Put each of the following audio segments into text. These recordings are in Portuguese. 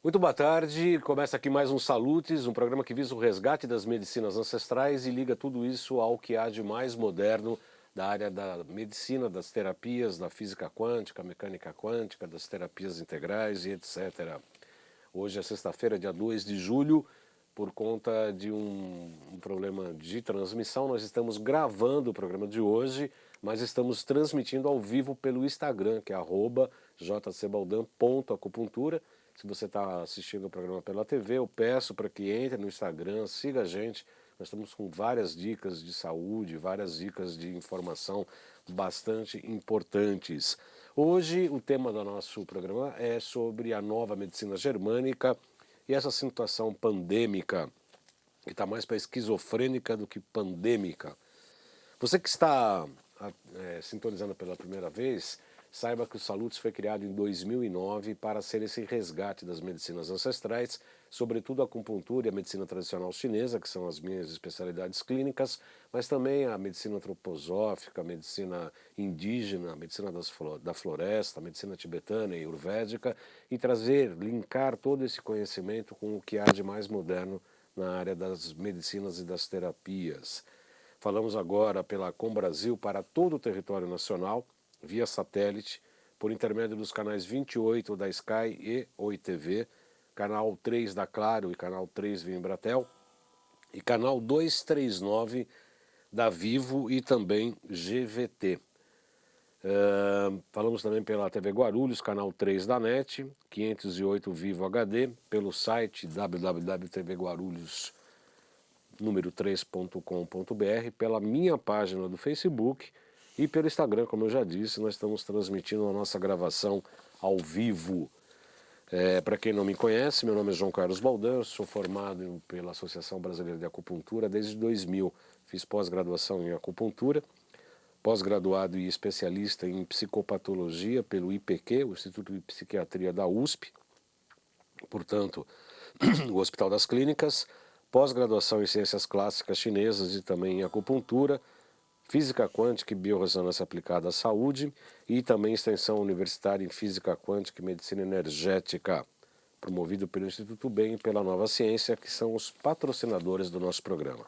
Muito boa tarde. Começa aqui mais um Salutes, um programa que visa o resgate das medicinas ancestrais e liga tudo isso ao que há de mais moderno da área da medicina, das terapias, da física quântica, mecânica quântica, das terapias integrais e etc. Hoje é sexta-feira, dia 2 de julho, por conta de um problema de transmissão. Nós estamos gravando o programa de hoje, mas estamos transmitindo ao vivo pelo Instagram, que é @jcbaldan.acupuntura. Se você está assistindo o programa pela TV, eu peço para que entre no Instagram, siga a gente. Nós estamos com várias dicas de saúde, várias dicas de informação bastante importantes. Hoje o tema do nosso programa é sobre a nova medicina germânica e essa situação pandêmica, que está mais para esquizofrênica do que pandêmica. Você que está sintonizando pela primeira vez, saiba que o Salutes foi criado em 2009 para ser esse resgate das medicinas ancestrais, sobretudo a acupuntura e a medicina tradicional chinesa, que são as minhas especialidades clínicas, mas também a medicina antroposófica, a medicina indígena, a medicina da floresta, a medicina tibetana e ayurvédica, e trazer, linkar todo esse conhecimento com o que há de mais moderno na área das medicinas e das terapias. Falamos agora pela Com Brasil para todo o território nacional, via satélite, por intermédio dos canais 28 da Sky e Oi TV, canal 3 da Claro e canal 3 via Embratel, e canal 239 da Vivo e também GVT. Falamos também pela TV Guarulhos, canal 3 da NET, 508 Vivo HD, pelo site www.tvguarulhos.com número 3.com.br, pela minha página do Facebook e pelo Instagram, como eu já disse, nós estamos transmitindo a nossa gravação ao vivo. Para quem não me conhece, meu nome é João Carlos Baldan, eu sou formado pela Associação Brasileira de Acupuntura desde 2000. Fiz pós-graduação em acupuntura, pós-graduado e especialista em psicopatologia pelo IPQ, o Instituto de Psiquiatria da USP, portanto, o Hospital das Clínicas, pós-graduação em Ciências Clássicas Chinesas e também em Acupuntura, Física Quântica e Biorressonância Aplicada à Saúde e também extensão universitária em Física Quântica e Medicina Energética, promovido pelo Instituto Bem e pela Nova Ciência, que são os patrocinadores do nosso programa.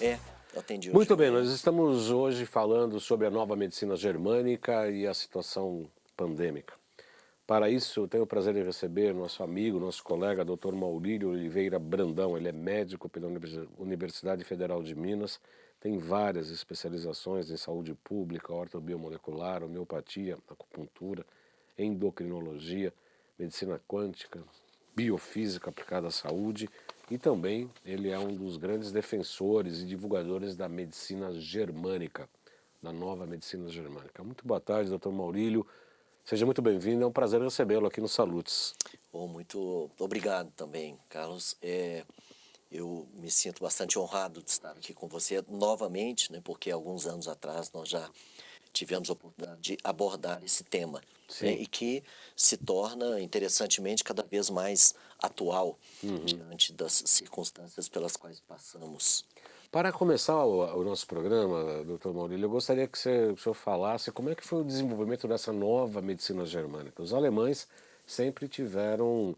Eu atendi hoje Muito de bem, manhã. nós estamos hoje falando sobre a nova medicina germânica e a situação pandêmica. Para isso, eu tenho o prazer de receber nosso amigo, nosso colega, Dr. Maurílio Oliveira Brandão. Ele é médico pela Universidade Federal de Minas, tem várias especializações em saúde pública, ortobiomolecular, homeopatia, acupuntura, endocrinologia, medicina quântica, biofísica aplicada à saúde e também ele é um dos grandes defensores e divulgadores da medicina germânica, da nova medicina germânica. Muito boa tarde, Dr. Maurílio. Seja muito bem-vindo, é um prazer recebê-lo aqui no Salutes. Muito obrigado também, Carlos. Eu me sinto bastante honrado de estar aqui com você novamente, né, porque alguns anos atrás nós já tivemos a oportunidade de abordar esse tema, né, e que se torna, interessantemente, cada vez mais atual diante das circunstâncias pelas quais passamos. Para começar o nosso programa, Dr. Maurílio, eu gostaria que o senhor falasse como é que foi o desenvolvimento dessa nova medicina germânica. Os alemães sempre tiveram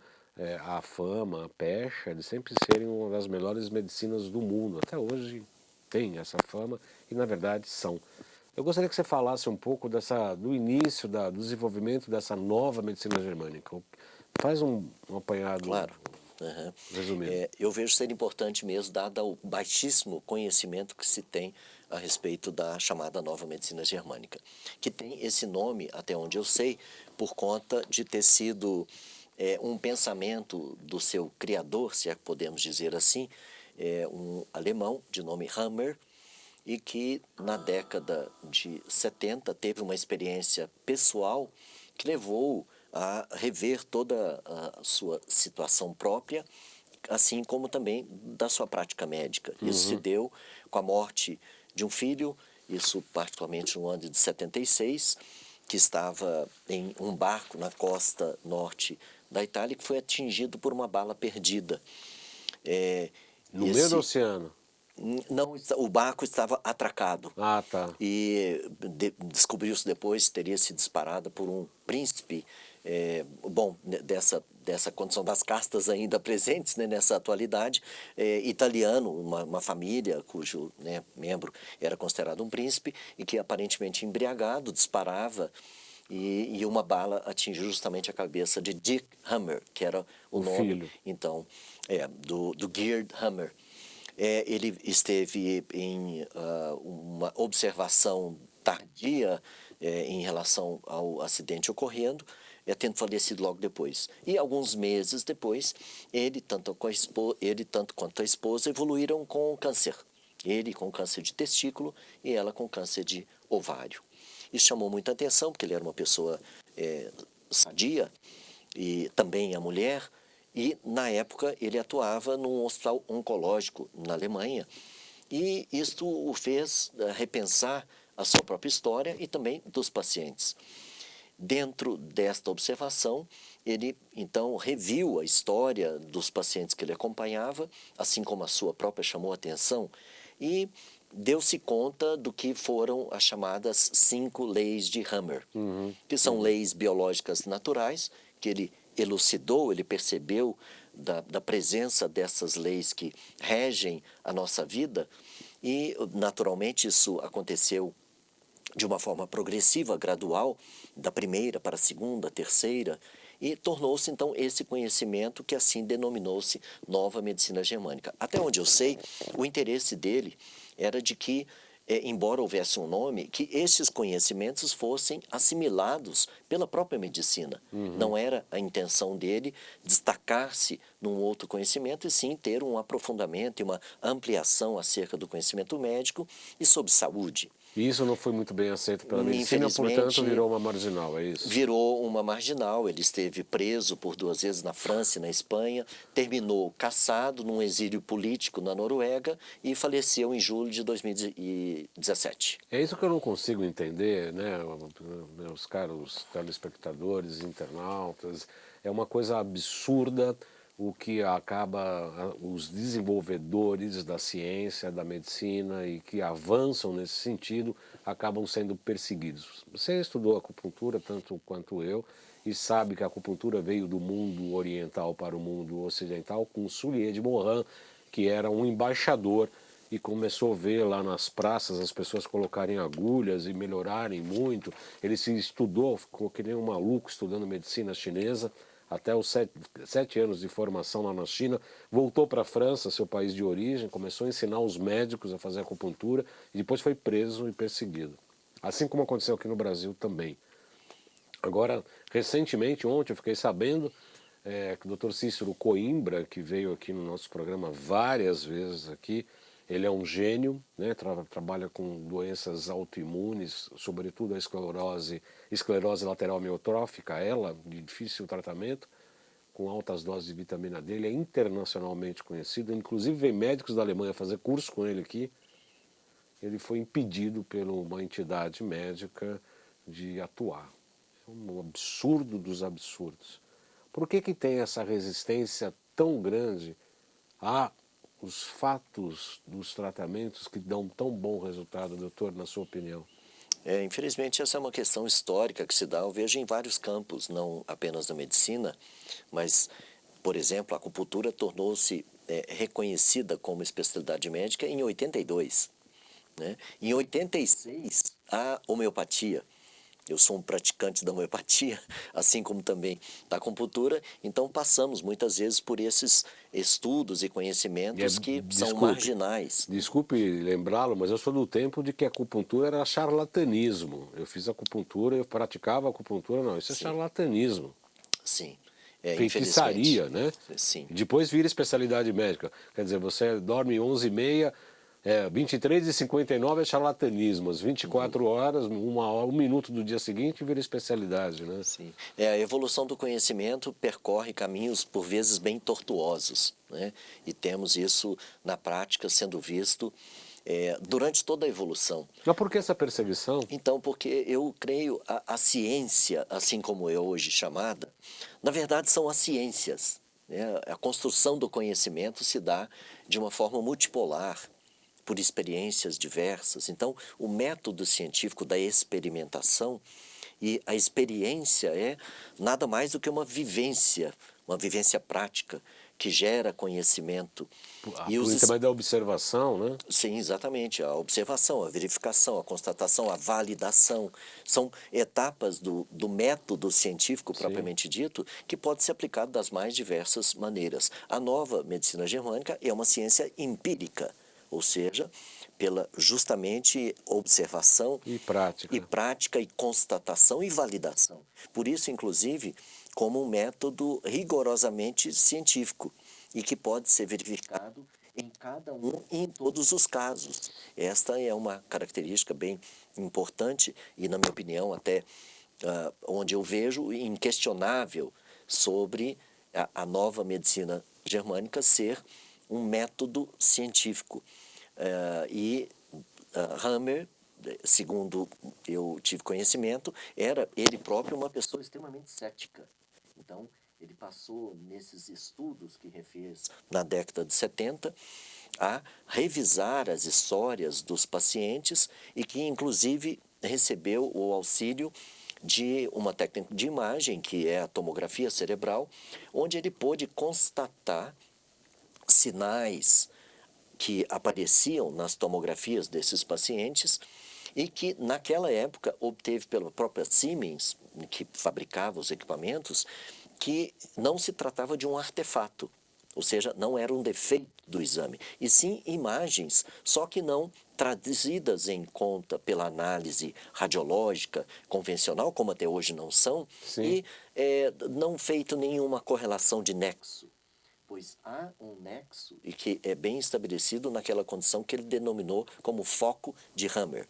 a fama, a pecha de sempre serem uma das melhores medicinas do mundo. Até hoje tem essa fama e, na verdade, são. Eu gostaria que você falasse um pouco do início do desenvolvimento dessa nova medicina germânica. Faz um apanhado Claro. Uhum. resumido. Eu vejo ser importante mesmo, dado o baixíssimo conhecimento que se tem a respeito da chamada nova medicina germânica, que tem esse nome, até onde eu sei, por conta de ter sido um pensamento do seu criador, se é que podemos dizer assim, um alemão de nome Hammer, e que na década de 70 teve uma experiência pessoal que levou a rever toda a sua situação própria assim como também da sua prática médica. Isso se deu com a morte de um filho, isso particularmente no ano de 76, que estava em um barco na costa norte da Itália, que foi atingido por uma bala perdida. No meio do oceano? Não, o barco estava atracado. Ah, tá. E descobriu-se depois que teria sido disparada por um príncipe, dessa condição das castas ainda presentes, né, nessa atualidade, italiano, uma família cujo, né, membro era considerado um príncipe e que aparentemente embriagado disparava e uma bala atingiu justamente a cabeça de Dick Hammer, que era o nome, filho. então, do Gerd Hammer. Ele esteve em uma observação tardia em relação ao acidente ocorrendo, tendo falecido logo depois. E alguns meses depois, ele tanto quanto a esposa evoluíram com câncer. Ele com câncer de testículo e ela com câncer de ovário. Isso chamou muita atenção, porque ele era uma pessoa sadia, e também a mulher. E, na época, ele atuava num hospital oncológico na Alemanha. E isto o fez repensar a sua própria história e também dos pacientes. Dentro desta observação, ele, então, reviu a história dos pacientes que ele acompanhava, assim como a sua própria chamou a atenção, e deu-se conta do que foram as chamadas 5 leis de Hammer, que são leis biológicas naturais, que ele elucidou, ele percebeu da presença dessas leis que regem a nossa vida e, naturalmente, isso aconteceu de uma forma progressiva, gradual, da primeira para a segunda, terceira, e tornou-se, então, esse conhecimento que assim denominou-se Nova Medicina Germânica. Até onde eu sei, o interesse dele era de que, embora houvesse um nome, que esses conhecimentos fossem assimilados pela própria medicina. Não era a intenção dele destacar-se num outro conhecimento, e sim ter um aprofundamento e uma ampliação acerca do conhecimento médico e sobre saúde. E isso não foi muito bem aceito pela medicina, portanto virou uma marginal, é isso? Virou uma marginal. Ele esteve preso por 2 vezes na França e na Espanha, terminou caçado num exílio político na Noruega e faleceu em julho de 2017. É isso que eu não consigo entender, né, meus caros telespectadores, internautas. É uma coisa absurda o que acaba os desenvolvedores da ciência, da medicina e que avançam nesse sentido acabam sendo perseguidos. Você estudou acupuntura tanto quanto eu e sabe que a acupuntura veio do mundo oriental para o mundo ocidental com Soulier de Morin, que era um embaixador e começou a ver lá nas praças as pessoas colocarem agulhas e melhorarem muito. Ele se estudou, ficou que nem um maluco estudando medicina chinesa, até os 7 anos de formação lá na China, voltou para a França, seu país de origem, começou a ensinar os médicos a fazer acupuntura e depois foi preso e perseguido. Assim como aconteceu aqui no Brasil também. Agora, recentemente, ontem, eu fiquei sabendo que o Dr. Cícero Coimbra, que veio aqui no nosso programa várias vezes aqui, ele é um gênio, né? Trabalha com doenças autoimunes, sobretudo a esclerose lateral amiotrófica, ela, de difícil tratamento, com altas doses de vitamina D. Ele é internacionalmente conhecido, inclusive vem médicos da Alemanha fazer curso com ele aqui. Ele foi impedido por uma entidade médica de atuar. É um absurdo dos absurdos. Por que tem essa resistência tão grande a os fatos dos tratamentos que dão tão bom resultado, doutor, na sua opinião? Infelizmente, essa é uma questão histórica que se dá, eu vejo em vários campos, não apenas na medicina, mas, por exemplo, a acupuntura tornou-se reconhecida como especialidade médica em 82. Né? Em 86, a homeopatia. Eu sou um praticante da homeopatia, assim como também da acupuntura, então passamos muitas vezes por esses estudos e conhecimentos que são marginais. Desculpe lembrá-lo, mas eu sou do tempo de que a acupuntura era charlatanismo. Eu fiz acupuntura, eu praticava acupuntura, não, isso é charlatanismo. Sim. Feitiçaria, né? Sim. Depois vira especialidade médica. Quer dizer, você dorme 11h30, 23h59 é charlatanismo, às 24 horas, 1 minuto do dia seguinte vira especialidade, né? Sim. A evolução do conhecimento percorre caminhos, por vezes, bem tortuosos, né? E temos isso na prática sendo visto durante toda a evolução. Mas por que essa perseguição? Então, porque eu creio a ciência, assim como é hoje chamada, na verdade são as ciências, né? A construção do conhecimento se dá de uma forma multipolar, por experiências diversas. Então, o método científico da experimentação e a experiência é nada mais do que uma vivência prática que gera conhecimento. E por intermédio da observação, né? Sim, exatamente. A observação, a verificação, a constatação, a validação. São etapas do método científico propriamente dito que pode ser aplicado das mais diversas maneiras. A nova medicina germânica é uma ciência empírica, ou seja, pela justamente observação E prática. E constatação e validação. Por isso, inclusive, como um método rigorosamente científico e que pode ser verificado em cada um e em todos os casos. Esta é uma característica bem importante e, na minha opinião, até onde eu vejo inquestionável sobre a nova medicina germânica ser um método científico. Hammer, segundo eu tive conhecimento, era ele próprio uma pessoa extremamente cética. Então, ele passou nesses estudos que refez na década de 70 a revisar as histórias dos pacientes e que, inclusive, recebeu o auxílio de uma técnica de imagem, que é a tomografia cerebral, onde ele pôde constatar sinais que apareciam nas tomografias desses pacientes e que, naquela época, obteve pela própria Siemens, que fabricava os equipamentos, que não se tratava de um artefato, ou seja, não era um defeito do exame, e sim imagens, só que não traduzidas em conta pela análise radiológica convencional, como até hoje não são, e não feito nenhuma correlação de nexo. Pois há um nexo e que é bem estabelecido naquela condição que ele denominou como foco de Hammer,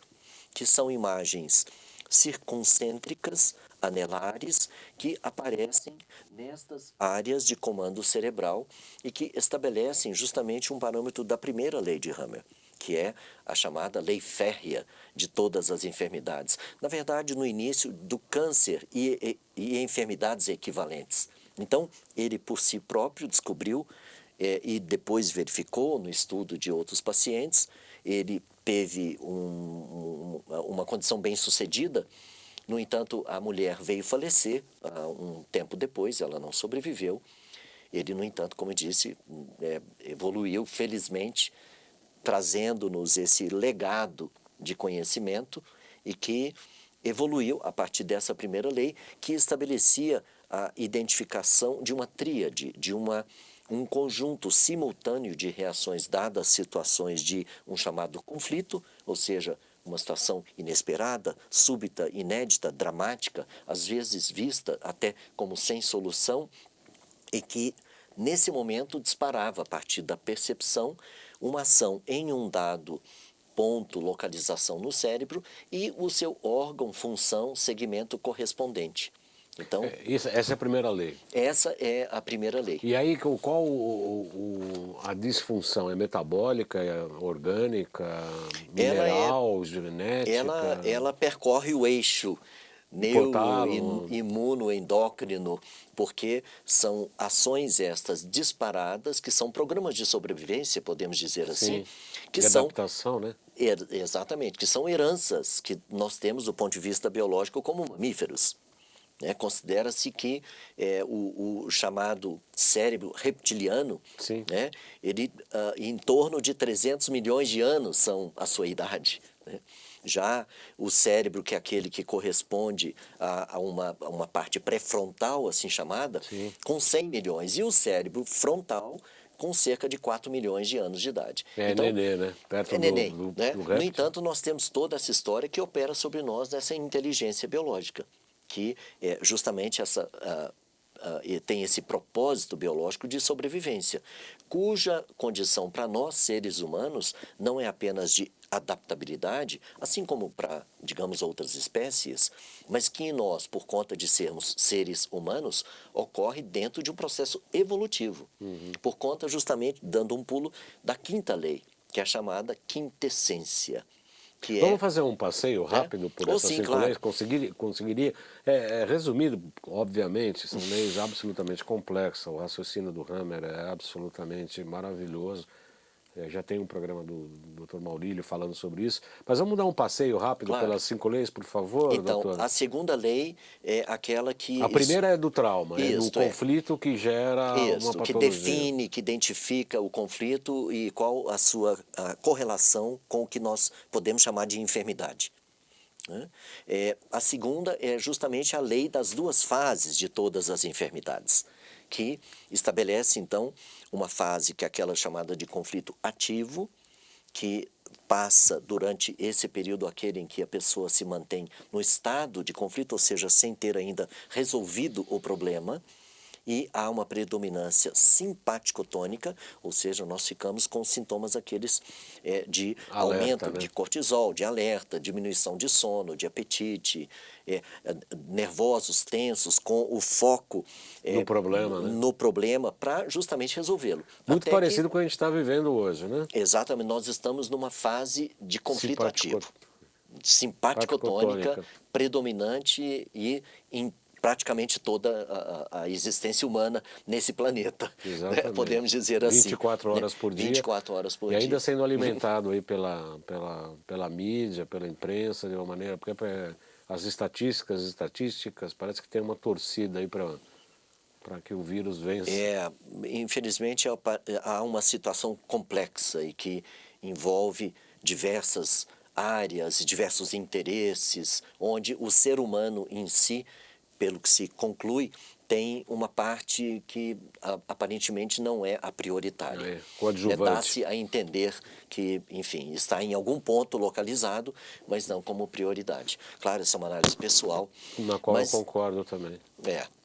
que são imagens circuncêntricas, anelares, que aparecem nestas áreas de comando cerebral e que estabelecem justamente um parâmetro da primeira lei de Hammer, que é a chamada lei férrea de todas as enfermidades. Na verdade, no início do câncer e enfermidades equivalentes. Então, ele por si próprio descobriu e depois verificou no estudo de outros pacientes, ele teve uma condição bem sucedida. No entanto, a mulher veio falecer um tempo depois, ela não sobreviveu. Ele, no entanto, como eu disse, evoluiu felizmente, trazendo-nos esse legado de conhecimento e que evoluiu a partir dessa primeira lei que estabelecia a identificação de uma tríade, de um conjunto simultâneo de reações dadas situações de um chamado conflito, ou seja, uma situação inesperada, súbita, inédita, dramática, às vezes vista até como sem solução, e que nesse momento disparava a partir da percepção uma ação em um dado ponto, localização no cérebro e o seu órgão, função, segmento correspondente. Então, essa é a primeira lei. Essa é a primeira lei. E aí, qual a disfunção? É metabólica, é orgânica, mineral, genética? Ela percorre o eixo neuroimunoendócrino, porque são ações estas disparadas, que são programas de sobrevivência, podemos dizer assim, que são adaptação, né? Exatamente, que são heranças que nós temos do ponto de vista biológico como mamíferos. Considera-se que o chamado cérebro reptiliano, ele em torno de 300 milhões de anos são a sua idade. Já o cérebro, que é aquele que corresponde a uma parte pré-frontal, assim chamada, com 100 milhões. E o cérebro frontal com cerca de 4 milhões de anos de idade. Então, nenê, né? Perto neném, do No entanto, nós temos toda essa história que opera sobre nós nessa inteligência biológica, que é justamente essa tem esse propósito biológico de sobrevivência, cuja condição para nós, seres humanos, não é apenas de adaptabilidade, assim como para, digamos, outras espécies, mas que em nós, por conta de sermos seres humanos, ocorre dentro de um processo evolutivo, por conta justamente, dando um pulo, da quinta lei, que é a chamada quintessência, que é, Vamos fazer um passeio né? rápido por Ou essas sim, 5 claro. leis? Conseguiria, resumido, obviamente, são leis absolutamente complexas, o raciocínio do Hammer é absolutamente maravilhoso. Já tem um programa do Dr. Maurílio falando sobre isso, mas vamos dar um passeio rápido Claro. pelas 5 leis, por favor, Então, doutor? a segunda lei é aquela que... A primeira é do trauma, é do Isto é. conflito que gera uma Isto, que patologia. define, que identifica o conflito e qual a sua correlação com o que nós podemos chamar de enfermidade, né? A segunda é justamente a lei das duas fases de todas as enfermidades, que estabelece, então, uma fase que é aquela chamada de conflito ativo, que passa durante esse período aquele em que a pessoa se mantém no estado de conflito, ou seja, sem ter ainda resolvido o problema, e há uma predominância simpático-tônica, ou seja, nós ficamos com sintomas aqueles de Alerta, aumento né? de cortisol, de alerta, diminuição de sono, de apetite, nervosos, tensos, com o foco No problema, né? no problema para justamente resolvê-lo. Muito Até parecido com o que a gente está vivendo hoje, né? exatamente, nós estamos numa fase de conflito Simpático- ativo, simpático-tônica, Simpático-tônica. predominante e em praticamente toda a existência humana nesse planeta, né? Exatamente. Podemos dizer assim. 24 horas né? por dia. 24 horas por E ainda dia. sendo alimentado aí pela mídia, pela imprensa, de uma maneira, porque as estatísticas, parece que tem uma torcida aí para que o vírus vença. Infelizmente há uma situação complexa e que envolve diversas áreas, diversos interesses, onde o ser humano em si, pelo que se conclui, tem uma parte que aparentemente não é a prioritária. Coadjuvante. Dá-se a entender que, enfim, está em algum ponto localizado, mas não como prioridade. Claro, essa é uma análise pessoal. Na qual mas, eu concordo também.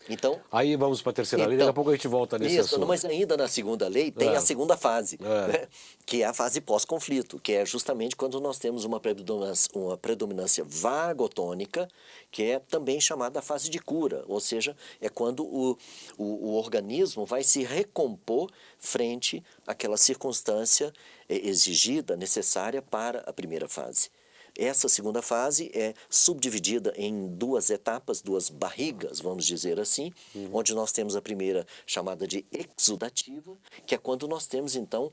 Então, Aí vamos para a terceira lei, daqui a pouco a gente volta nesse assunto. mas ainda na segunda lei tem a segunda fase, né? Que é a fase pós-conflito, que é justamente quando nós temos uma predominância vagotônica, que é também chamada a fase de cura, ou seja, é quando o organismo vai se recompor frente àquela circunstância exigida, necessária para a primeira fase. Essa segunda fase é subdividida em duas etapas, duas barrigas, vamos dizer assim, onde nós temos a primeira chamada de exudativa, que é quando nós temos, então,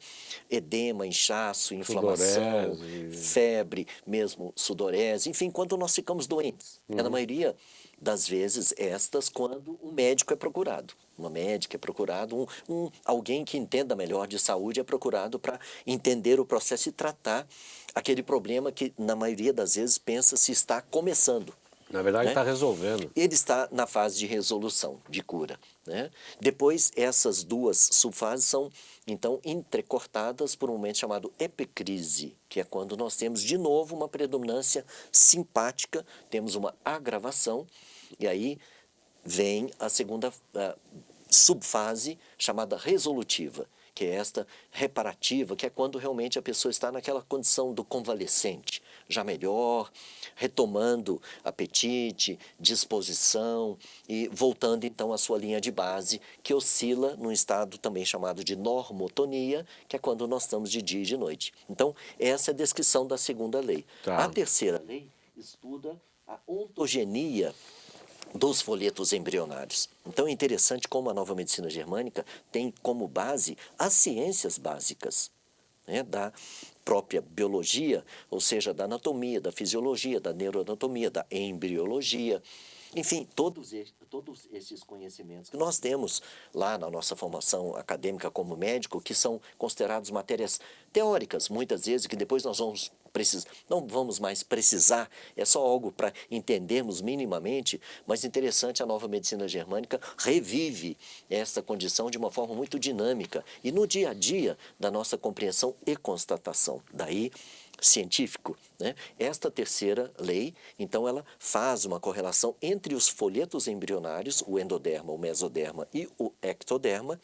edema, inchaço, inflamação, febre, mesmo sudorese, enfim, quando nós ficamos doentes. Na maioria das vezes, quando um médico é procurado. Uma médica é procurado, alguém que entenda melhor de saúde é procurado para entender o processo e tratar aquele problema que, na maioria das vezes, pensa-se está começando. Na verdade, né? está resolvendo. Ele está na fase de resolução, de cura, né? Depois, essas duas subfases são, então, entrecortadas por um momento chamado epicrise, que é quando nós temos, de novo, uma predominância simpática, temos uma agravação, e aí vem a segunda subfase chamada resolutiva, que é esta reparativa, que é quando realmente a pessoa está naquela condição do convalescente, já melhor, retomando apetite, disposição e voltando então à sua linha de base, que oscila num estado também chamado de normotonia, que é quando nós estamos de dia e de noite. Então, essa é a descrição da segunda lei. Tá. A terceira lei estuda a ontogenia dos folhetos embrionários. Então é interessante como a nova medicina germânica tem como base as ciências básicas, né, da própria biologia, ou seja, da anatomia, da fisiologia, da neuroanatomia, da embriologia, enfim, todos esses conhecimentos que nós temos lá na nossa formação acadêmica como médico, que são considerados matérias teóricas, muitas vezes, que depois nós vamos não vamos mais precisar, é só algo para entendermos minimamente, mas interessante, a nova medicina germânica revive essa condição de uma forma muito dinâmica e no dia a dia da nossa compreensão e constatação. Daí, científico, né? Esta terceira lei, então, ela faz uma correlação entre os folhetos embrionários, o endoderma, o mesoderma e o ectoderma,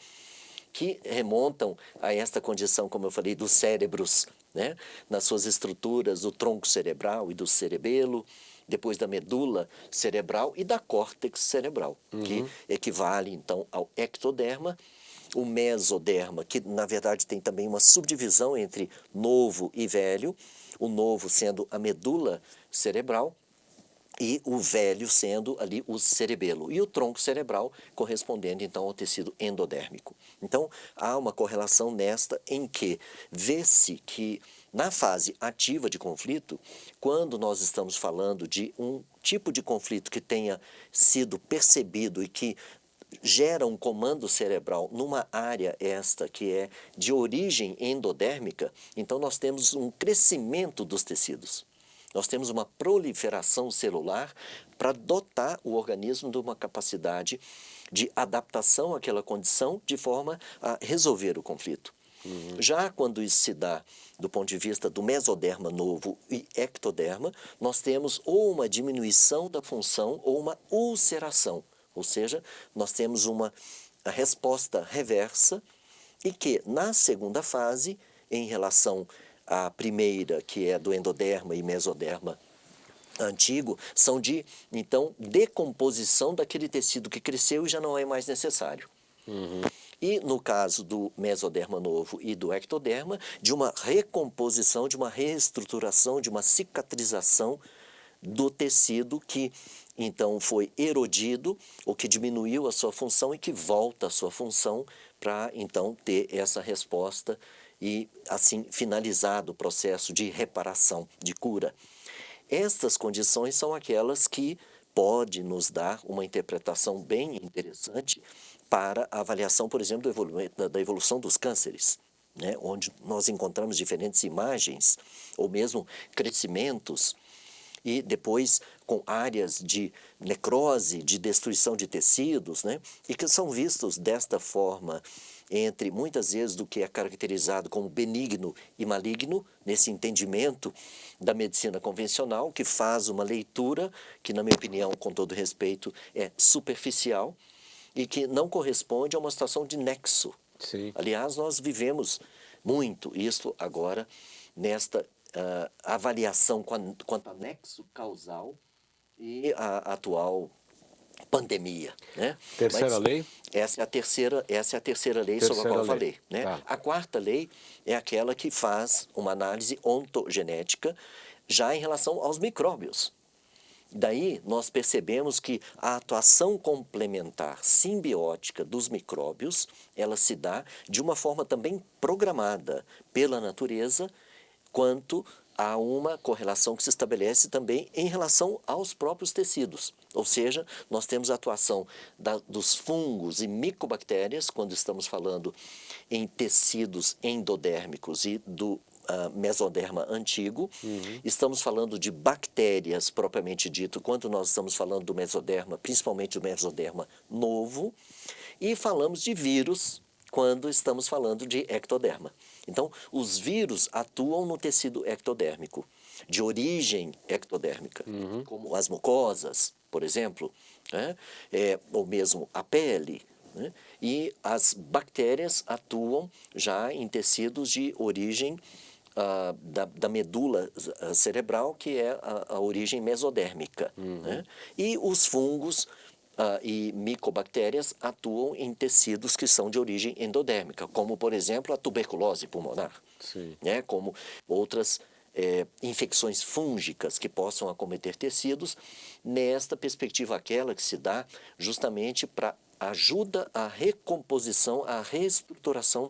que remontam a esta condição, como eu falei, dos cérebros, né? Nas suas estruturas do tronco cerebral e do cerebelo, depois da medula cerebral e da córtex cerebral, que equivale, então, ao ectoderma. O mesoderma, que na verdade tem também uma subdivisão entre novo e velho, o novo sendo a medula cerebral e o velho sendo ali o cerebelo, e o tronco cerebral correspondendo então ao tecido endodérmico. Então há uma correlação nesta em que vê-se que na fase ativa de conflito, quando nós estamos falando de um tipo de conflito que tenha sido percebido e que gera um comando cerebral numa área esta que é de origem endodérmica, então nós temos um crescimento dos tecidos. Nós temos uma proliferação celular para dotar o organismo de uma capacidade de adaptação àquela condição de forma a resolver o conflito. Já quando isso se dá do ponto de vista do mesoderma novo e ectoderma, nós temos ou uma diminuição da função ou uma ulceração. Ou seja, nós temos uma resposta reversa e que, na segunda fase, em relação à primeira, que é do endoderma e mesoderma antigo, são de, então, decomposição daquele tecido que cresceu e já não é mais necessário. E no caso do mesoderma novo e do ectoderma, de uma recomposição, de uma reestruturação, de uma cicatrização do tecido que então foi erodido ou que diminuiu a sua função e que volta à sua função para então ter essa resposta e assim finalizado o processo de reparação, de cura. Estas condições são aquelas que pode nos dar uma interpretação bem interessante para a avaliação, por exemplo, da evolução dos cânceres, né? Onde nós encontramos diferentes imagens ou mesmo crescimentos e depois com áreas de necrose, de destruição de tecidos, né? E que são vistos desta forma entre muitas vezes do que é caracterizado como benigno e maligno, nesse entendimento da medicina convencional, que faz uma leitura que, na minha opinião, com todo respeito, é superficial e que não corresponde a uma situação de nexo. Sim. Aliás, nós vivemos muito isso agora nesta avaliação quanto a nexo causal e a atual pandemia, né? Terceira lei? Essa é a terceira lei sobre a qual eu falei, né? Tá. A quarta lei é aquela que faz uma análise ontogenética já em relação aos micróbios. Daí nós percebemos que a atuação complementar simbiótica dos micróbios, ela se dá de uma forma também programada pela natureza, quanto a uma correlação que se estabelece também em relação aos próprios tecidos. Ou seja, nós temos a atuação dos fungos e micobactérias, quando estamos falando em tecidos endodérmicos e do mesoderma antigo. Estamos falando de bactérias propriamente dito, quando nós estamos falando do mesoderma, principalmente do mesoderma novo. E falamos de vírus, quando estamos falando de ectoderma. Então, os vírus atuam no tecido ectodérmico, de origem ectodérmica, como as mucosas, por exemplo, né? Ou mesmo a pele, né? E as bactérias atuam já em tecidos de origem da medula cerebral, que é a origem mesodérmica, né? E os fungos e micobactérias atuam em tecidos que são de origem endodérmica, como, por exemplo, a tuberculose pulmonar, né? Como outras infecções fúngicas que possam acometer tecidos, nesta perspectiva aquela que se dá justamente para ajuda à recomposição, à reestruturação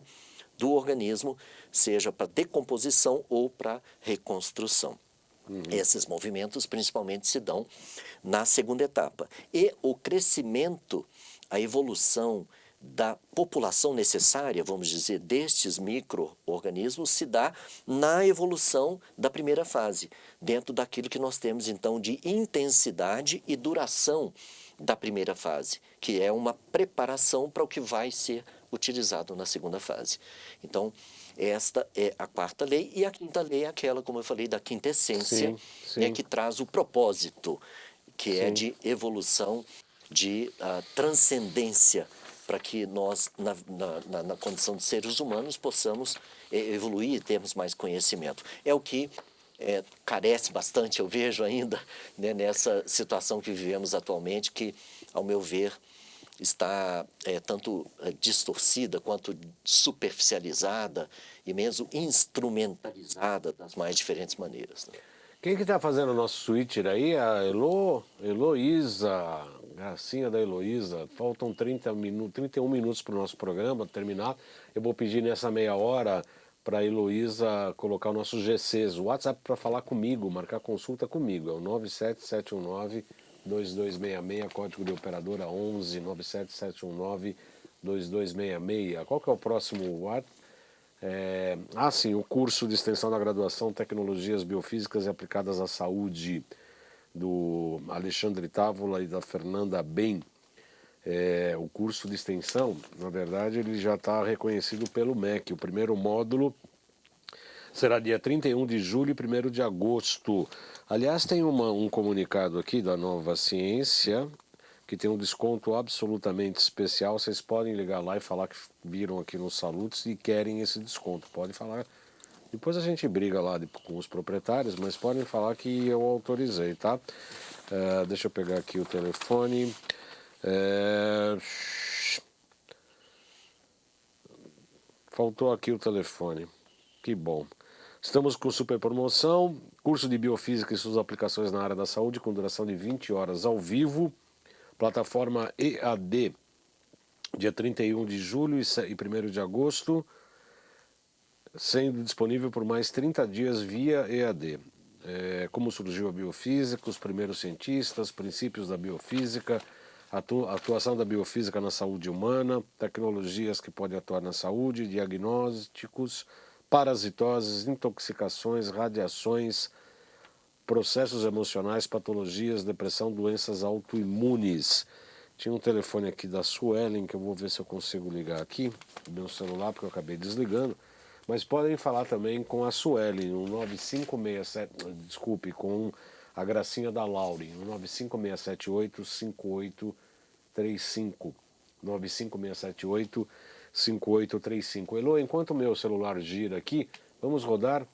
do organismo, seja para decomposição ou para reconstrução. Esses movimentos principalmente se dão na segunda etapa. E o crescimento, a evolução da população necessária, vamos dizer, destes micro-organismos se dá na evolução da primeira fase, dentro daquilo que nós temos então de intensidade e duração da primeira fase, que é uma preparação para o que vai ser utilizado na segunda fase. Então, esta é a quarta lei, e a quinta lei é aquela, como eu falei, da quinta essência, que traz o propósito, que é de evolução, de transcendência, para que nós, na condição de seres humanos, possamos evoluir e termos mais conhecimento. É o que carece bastante, eu vejo ainda, né, nessa situação que vivemos atualmente, que, ao meu ver, está tanto distorcida quanto superficializada e mesmo instrumentalizada das mais diferentes maneiras, né? Quem que está fazendo o nosso switcher aí? A Heloísa, gracinha da Heloísa. Faltam 31 minutos para o nosso programa terminar. Eu vou pedir nessa meia hora para a Heloísa colocar o nosso GCs, o WhatsApp para falar comigo, marcar consulta comigo. É o 97719-2266, código de operadora 11 97719-2266. Qual que é o próximo WhatsApp? Sim, o curso de extensão da graduação Tecnologias Biofísicas e Aplicadas à Saúde, do Alexandre Távola e da Fernanda Bem. O curso de extensão, na verdade, ele já está reconhecido pelo MEC. O primeiro módulo será dia 31 de julho e 1º de agosto. Aliás, tem um comunicado aqui da Nova Ciência, que tem um desconto absolutamente especial. Vocês podem ligar lá e falar que viram aqui nos Salutes e querem esse desconto. Pode falar. Depois a gente briga lá com os proprietários, mas podem falar que eu autorizei, tá? Deixa eu pegar aqui o telefone. Faltou aqui o telefone. Que bom. Estamos com super promoção. Curso de Biofísica e suas aplicações na área da saúde com duração de 20 horas ao vivo. Plataforma EAD, dia 31 de julho e 1º de agosto, sendo disponível por mais 30 dias via EAD. Como surgiu a biofísica, os primeiros cientistas, princípios da biofísica, atuação da biofísica na saúde humana, tecnologias que podem atuar na saúde, diagnósticos, parasitoses, intoxicações, radiações, processos emocionais, patologias, depressão, doenças autoimunes. Tinha um telefone aqui da Suelen, que eu vou ver se eu consigo ligar aqui, no meu celular, porque eu acabei desligando. Mas podem falar também com a Suelen, no 9567, desculpe, com a gracinha da Lauren, no 95678-5835. 95678-5835. Elô, enquanto o meu celular gira aqui, vamos rodar.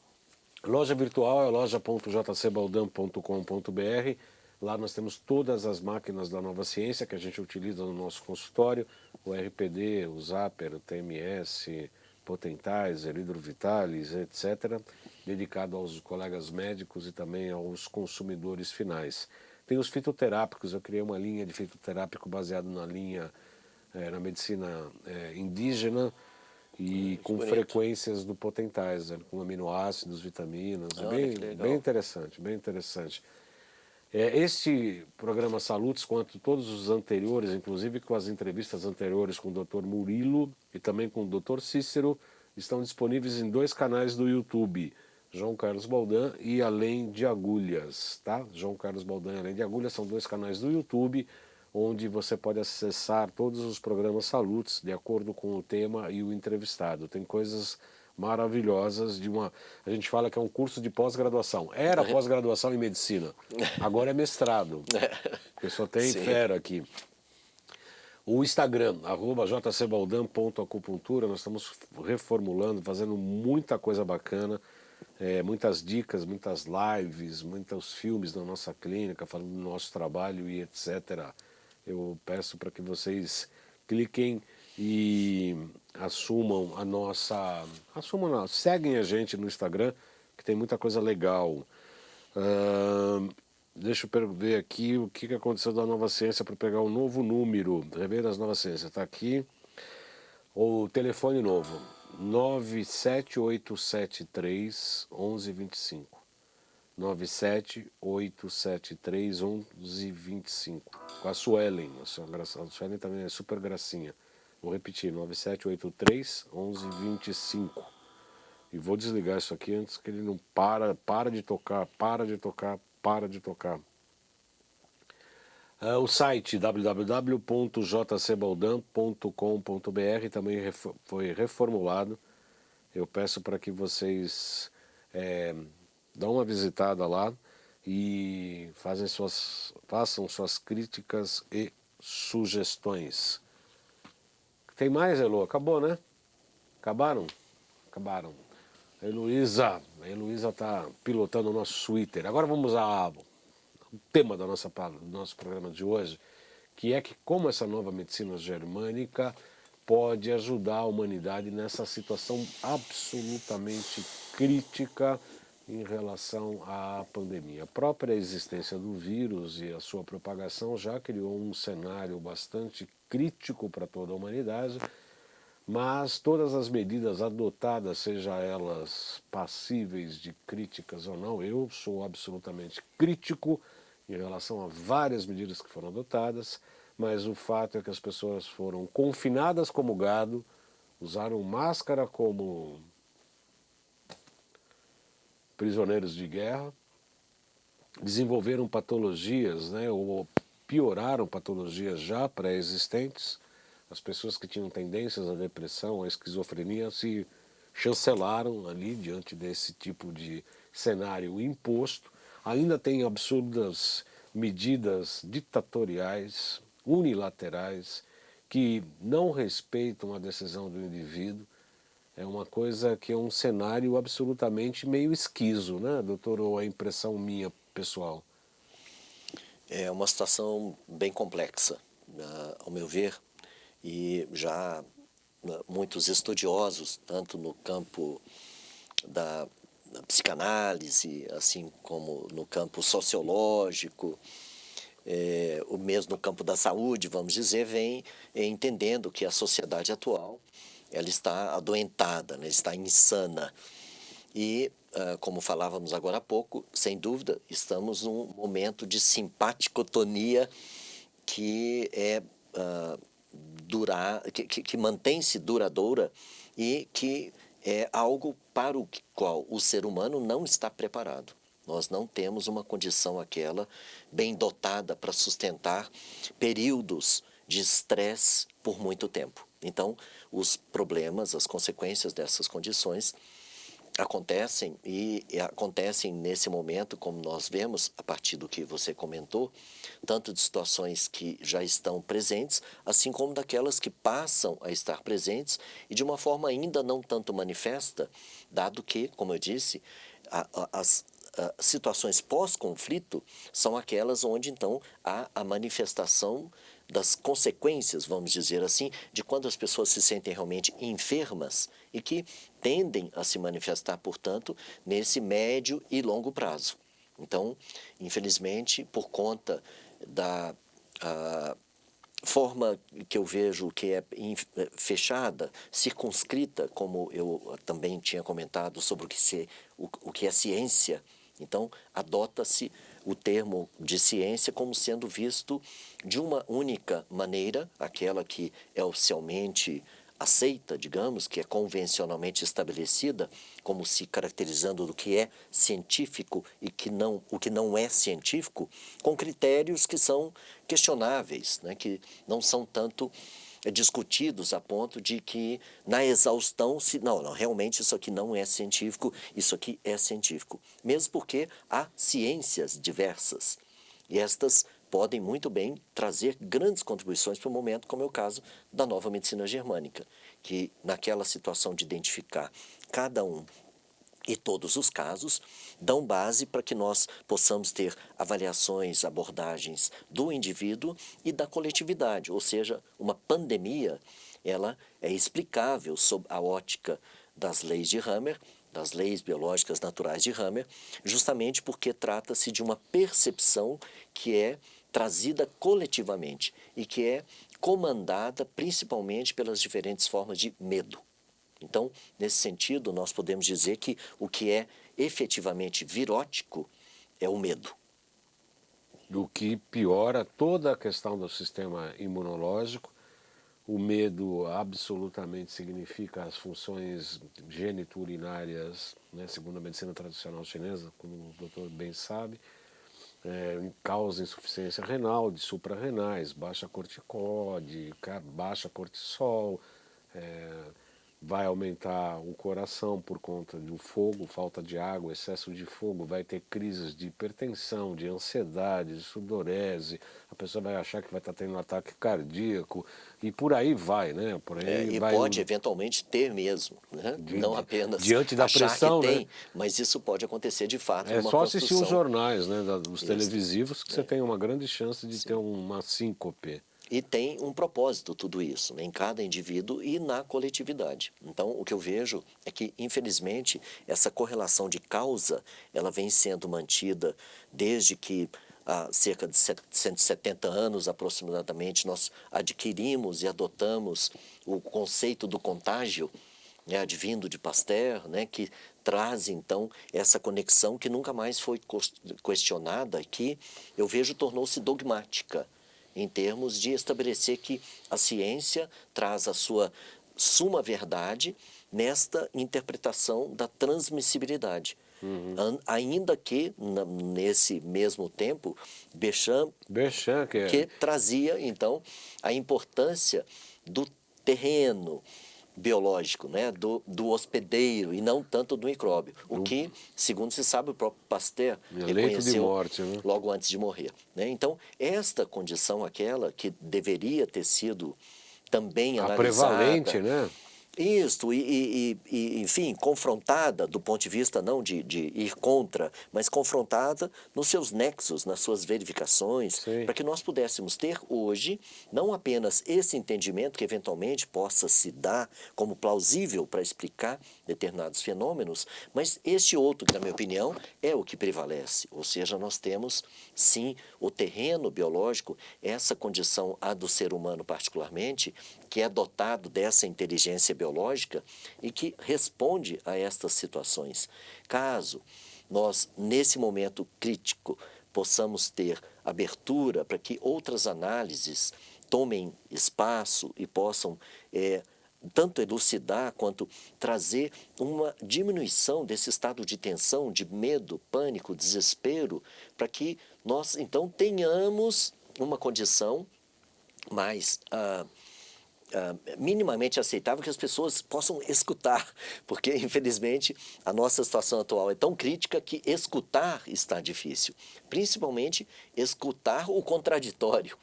Loja virtual é loja.jcbaldan.com.br. Lá nós temos todas as máquinas da Nova Ciência que a gente utiliza no nosso consultório, o RPD, o Zapper, o TMS, Potentizer, Hidrovitalis, etc., dedicado aos colegas médicos e também aos consumidores finais. Tem os fitoterápicos, eu criei uma linha de fitoterápico baseado na linha, na medicina indígena, e com frequências do Potentizer, com aminoácidos, vitaminas, bem interessante, bem interessante. Este programa Salutes, quanto todos os anteriores, inclusive com as entrevistas anteriores com o Dr. Murilo e também com o Dr. Cícero, estão disponíveis em 2 canais do YouTube, João Carlos Baldan e Além de Agulhas, tá? João Carlos Baldan e Além de Agulhas são 2 canais do YouTube, onde você pode acessar todos os programas Salutes de acordo com o tema e o entrevistado. Tem coisas maravilhosas a gente fala que é um curso de pós-graduação. Era pós-graduação em medicina, agora é mestrado, porque só tem fera aqui. O Instagram, @jcbaldan.acupuntura, nós estamos reformulando, fazendo muita coisa bacana, muitas dicas, muitas lives, muitos filmes na nossa clínica, falando do nosso trabalho e etc. Eu peço para que vocês cliquem e seguem a gente no Instagram, que tem muita coisa legal. Deixa eu ver aqui o que aconteceu da Nova Ciência para pegar o novo número. Rever das Nova Ciência, está aqui. O telefone novo, 97873-1125. 97873-1125. Com a Suelen. A Suelen também é super gracinha. Vou repetir, 9783-1125. E vou desligar isso aqui antes que ele não para de tocar. O site www.jcbaldan.com.br também foi reformulado. Eu peço para que vocês dão uma visitada lá e façam suas críticas e sugestões. Tem mais, Elo? Acabou, né? Acabaram? Acabaram. A Heloísa está pilotando o nosso Twitter. Agora vamos ao tema do nosso programa de hoje, que é que como essa nova medicina germânica pode ajudar a humanidade nessa situação absolutamente crítica em relação à pandemia. A própria existência do vírus e a sua propagação já criou um cenário bastante crítico para toda a humanidade, mas todas as medidas adotadas, seja elas passíveis de críticas ou não, eu sou absolutamente crítico em relação a várias medidas que foram adotadas, mas o fato é que as pessoas foram confinadas como gado, usaram máscara como prisioneiros de guerra, desenvolveram patologias, né, ou pioraram patologias já pré-existentes. As pessoas que tinham tendências à depressão, à esquizofrenia, se chancelaram ali diante desse tipo de cenário imposto. Ainda tem absurdas medidas ditatoriais, unilaterais, que não respeitam a decisão do indivíduo. É uma coisa que é um cenário absolutamente meio esquizo, né, doutor? Ou a impressão minha pessoal? É uma situação bem complexa, ao meu ver, e já muitos estudiosos, tanto no campo da psicanálise, assim como no campo sociológico, o mesmo no campo da saúde, vamos dizer, vem entendendo que a sociedade atual ela está adoentada, né, está insana. E, como falávamos agora há pouco, sem dúvida, estamos num momento de simpaticotonia que que mantém-se duradoura e que é algo para o qual o ser humano não está preparado. Nós não temos uma condição aquela bem dotada para sustentar períodos de estresse por muito tempo. Então, os problemas, as consequências dessas condições acontecem e acontecem nesse momento, como nós vemos a partir do que você comentou, tanto de situações que já estão presentes, assim como daquelas que passam a estar presentes e de uma forma ainda não tanto manifesta, dado que, como eu disse, as situações pós-conflito são aquelas onde então há a manifestação das consequências, vamos dizer assim, de quando as pessoas se sentem realmente enfermas e que tendem a se manifestar, portanto, nesse médio e longo prazo. Então, infelizmente, por conta da forma que eu vejo que é fechada, circunscrita, como eu também tinha comentado sobre o que é ciência, então adota-se o termo de ciência como sendo visto de uma única maneira, aquela que é oficialmente aceita, digamos, que é convencionalmente estabelecida, como se caracterizando do que é científico e o que não é científico, com critérios que são questionáveis, né, que não são tanto discutidos a ponto de que na exaustão não, realmente isso aqui não é científico, isso aqui é científico, mesmo porque há ciências diversas e estas podem muito bem trazer grandes contribuições para o momento, como é o caso da nova medicina germânica, que naquela situação de identificar cada um e todos os casos dão base para que nós possamos ter avaliações, abordagens do indivíduo e da coletividade, ou seja, uma pandemia, ela é explicável sob a ótica das leis de Hammer, das leis biológicas naturais de Hammer, justamente porque trata-se de uma percepção que é trazida coletivamente e que é comandada principalmente pelas diferentes formas de medo. Então, nesse sentido, nós podemos dizer que o que é efetivamente virótico é o medo. O que piora toda a questão do sistema imunológico, O medo absolutamente significa as funções geniturinárias, né, segundo a medicina tradicional chinesa, como o doutor bem sabe, causa insuficiência renal, de suprarrenais, baixa corticóide, baixa cortisol, vai aumentar o coração por conta do fogo, falta de água, excesso de fogo, vai ter crises de hipertensão, de ansiedade, de sudorese, a pessoa vai achar que vai estar tendo um ataque cardíaco e por aí vai, né? Por aí E vai pode eventualmente ter mesmo, né? Não apenas diante da achar pressão, que tem, né? mas isso pode acontecer de fato É numa só assistir os construção. jornais, né, dos televisivos que você tem uma grande chance de Sim. ter uma síncope. E tem um propósito tudo isso, né, em cada indivíduo e na coletividade. Então, o que eu vejo é que, infelizmente, essa correlação de causa, ela vem sendo mantida desde que há cerca de 170 anos aproximadamente, nós adquirimos e adotamos o conceito do contágio, né, advindo de Pasteur, né, que traz então essa conexão que nunca mais foi questionada, que eu vejo tornou-se dogmática em termos de estabelecer que a ciência traz a sua suma verdade nesta interpretação da transmissibilidade. Ainda que, nesse mesmo tempo, Béchamp que trazia, então, a importância do terreno biológico, né, do hospedeiro e não tanto do micróbio. O que, segundo se sabe, o próprio Pasteur leito de reconheceu morte, né? logo antes de morrer, né? Então, esta condição, aquela que deveria ter sido também A analisada, prevalente, né? isto, enfim, confrontada do ponto de vista não de ir contra, mas confrontada nos seus nexos, nas suas verificações, Sim. para que nós pudéssemos ter hoje não apenas esse entendimento que eventualmente possa se dar como plausível para explicar determinados fenômenos, mas este outro que, na minha opinião, é o que prevalece. Ou seja, nós temos, sim, o terreno biológico, essa condição, a do ser humano particularmente, que é dotado dessa inteligência biológica e que responde a estas situações. Caso nós, nesse momento crítico, possamos ter abertura para que outras análises tomem espaço e possam tanto elucidar quanto trazer uma diminuição desse estado de tensão, de medo, pânico, desespero, para que nós, então, tenhamos uma condição mais minimamente aceitável que as pessoas possam escutar, porque infelizmente a nossa situação atual é tão crítica que escutar está difícil, principalmente escutar o contraditório,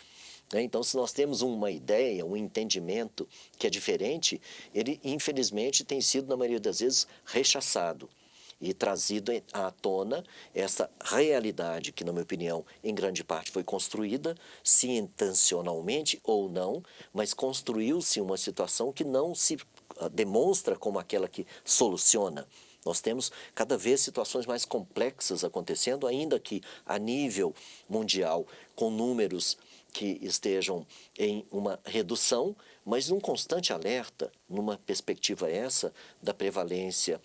né? Então, se nós temos uma ideia, um entendimento que é diferente, ele infelizmente tem sido na maioria das vezes rechaçado e trazido à tona essa realidade que, na minha opinião, em grande parte foi construída, se intencionalmente ou não, mas construiu-se uma situação que não se demonstra como aquela que soluciona. Nós temos cada vez situações mais complexas acontecendo, ainda que a nível mundial, com números que estejam em uma redução, mas num constante alerta, numa perspectiva essa da prevalência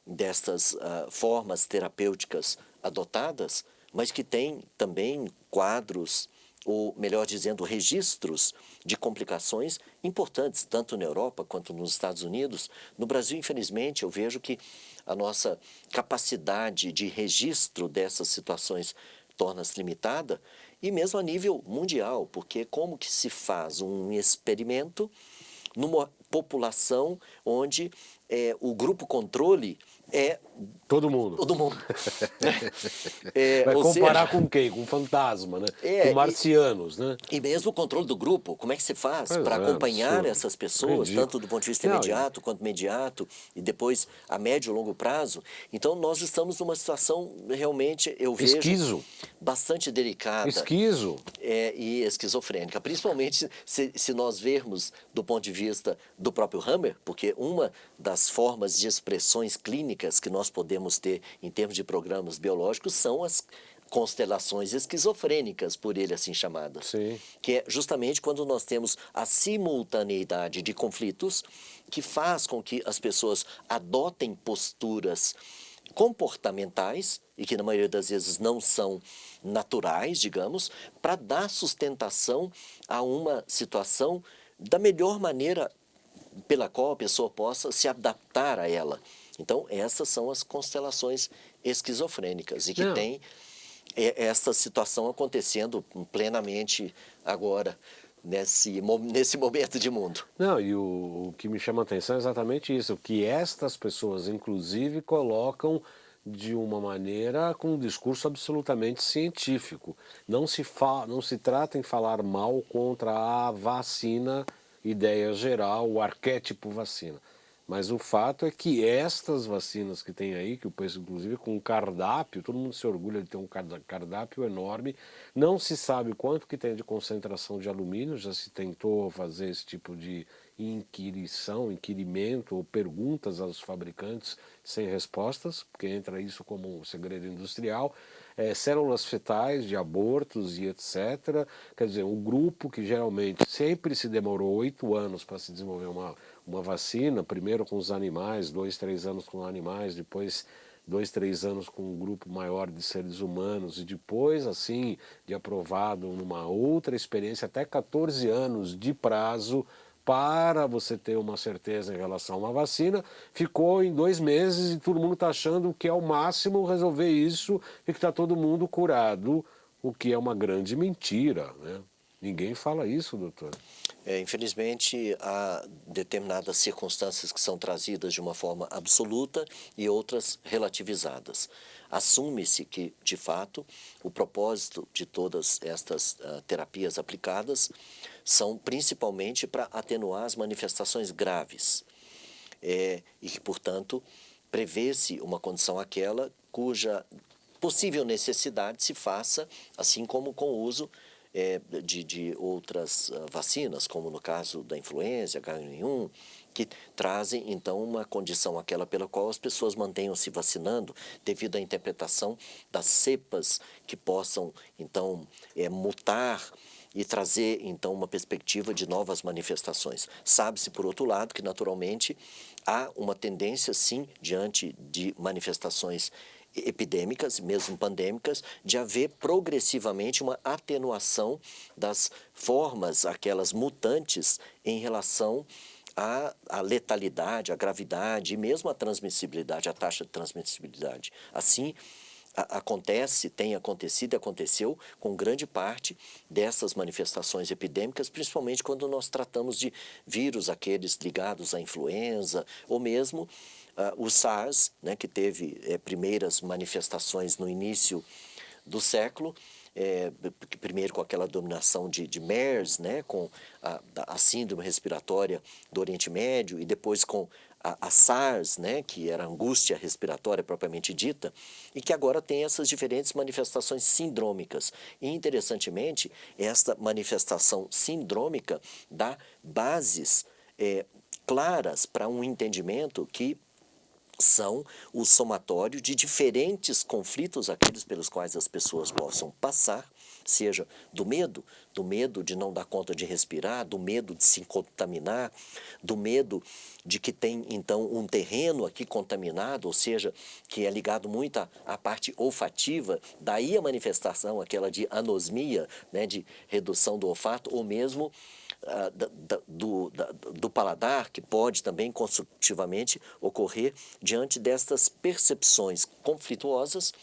destas formas terapêuticas adotadas, mas que tem também quadros, ou melhor dizendo, registros de complicações importantes, tanto na Europa quanto nos Estados Unidos. No Brasil, infelizmente, eu vejo que a nossa capacidade de registro dessas situações torna-se limitada, e mesmo a nível mundial, porque como que se faz um experimento numa população onde o grupo controle é todo mundo. Todo mundo. Vai ou comparar seja, com quem? Com fantasma, né? Com marcianos, né? E mesmo o controle do grupo, como é que se faz Pois para acompanhar absurdo. essas pessoas, Ridículo. tanto do ponto de vista Não, imediato quanto imediato, e depois a médio e longo prazo? Então, nós estamos numa situação realmente, eu vejo, esquizo. bastante delicada. Esquizo. E esquizofrênica, principalmente se nós vermos do ponto de vista do próprio Hammer, porque uma das formas de expressões clínicas que nós podemos ter em termos de programas biológicos são as constelações esquizofrênicas, por ele assim chamadas. Sim. Que é justamente quando nós temos a simultaneidade de conflitos que faz com que as pessoas adotem posturas comportamentais, e que na maioria das vezes não são naturais, digamos, para dar sustentação a uma situação da melhor maneira pela qual a pessoa possa se adaptar a ela. Então, essas são as constelações esquizofrênicas e que Não, tem essa situação acontecendo plenamente agora, nesse momento de mundo. não, e o que me chama a atenção é exatamente isso, que estas pessoas, inclusive, colocam de uma maneira com um discurso absolutamente científico. Não se trata em falar mal contra a vacina, ideia geral, o arquétipo vacina. Mas o fato é que estas vacinas que tem aí, que o preço inclusive com um cardápio, todo mundo se orgulha de ter um cardápio enorme, não se sabe quanto que tem de concentração de alumínio, já se tentou fazer esse tipo de inquirimento ou perguntas aos fabricantes sem respostas, porque entra isso como um segredo industrial, células fetais de abortos e etc. Quer dizer, um grupo que geralmente sempre se demorou 8 anos para se desenvolver uma vacina, primeiro com os animais, 2, 3 anos com animais, depois 2, 3 anos com um grupo maior de seres humanos e depois, assim, de aprovado numa outra experiência, até 14 anos de prazo para você ter uma certeza em relação a uma vacina, ficou em 2 meses e todo mundo está achando que é o máximo resolver isso e que está todo mundo curado, o que é uma grande mentira, né? Ninguém fala isso, doutor. Infelizmente, há determinadas circunstâncias que são trazidas de uma forma absoluta e outras relativizadas. Assume-se que, de fato, o propósito de todas estas terapias aplicadas são principalmente para atenuar as manifestações graves e que, portanto, prevê-se uma condição aquela cuja possível necessidade se faça, assim como com o uso de outras vacinas, como no caso da influenza, H1N1, que trazem então uma condição aquela pela qual as pessoas mantenham se vacinando devido à interpretação das cepas que possam então mutar e trazer então uma perspectiva de novas manifestações. Sabe-se, por outro lado, que naturalmente há uma tendência, sim, diante de manifestações epidêmicas, mesmo pandêmicas, de haver progressivamente uma atenuação das formas, aquelas mutantes, em relação à letalidade, à gravidade e mesmo à transmissibilidade, à taxa de transmissibilidade. Assim, acontece, tem acontecido e aconteceu com grande parte dessas manifestações epidêmicas, principalmente quando nós tratamos de vírus, aqueles ligados à influenza, ou mesmo o SARS, né, que teve primeiras manifestações no início do século, primeiro com aquela dominação de MERS, né, com a síndrome respiratória do Oriente Médio, e depois com a SARS, né, que era a angústia respiratória propriamente dita, e que agora tem essas diferentes manifestações sindrômicas. E, interessantemente, esta manifestação sindrômica dá bases claras para um entendimento que são o somatório de diferentes conflitos, aqueles pelos quais as pessoas possam passar, seja do medo de não dar conta de respirar, do medo de se contaminar, do medo de que tem então um terreno aqui contaminado, ou seja, que é ligado muito à parte olfativa, daí a manifestação aquela de anosmia, né, de redução do olfato, ou mesmo do paladar, que pode também construtivamente ocorrer diante destas percepções conflituosas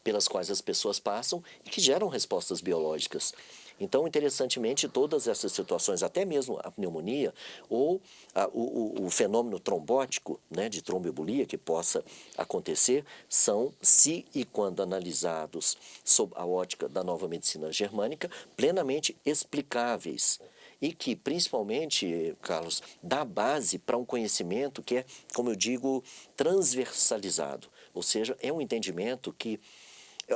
pelas quais as pessoas passam e que geram respostas biológicas. Então, interessantemente, todas essas situações, até mesmo a pneumonia ou o fenômeno trombótico, né, de tromboembolia que possa acontecer, são, se e quando analisados sob a ótica da nova medicina germânica, plenamente explicáveis. E que, principalmente, Carlos, dá base para um conhecimento que é, como eu digo, transversalizado. Ou seja, é um entendimento que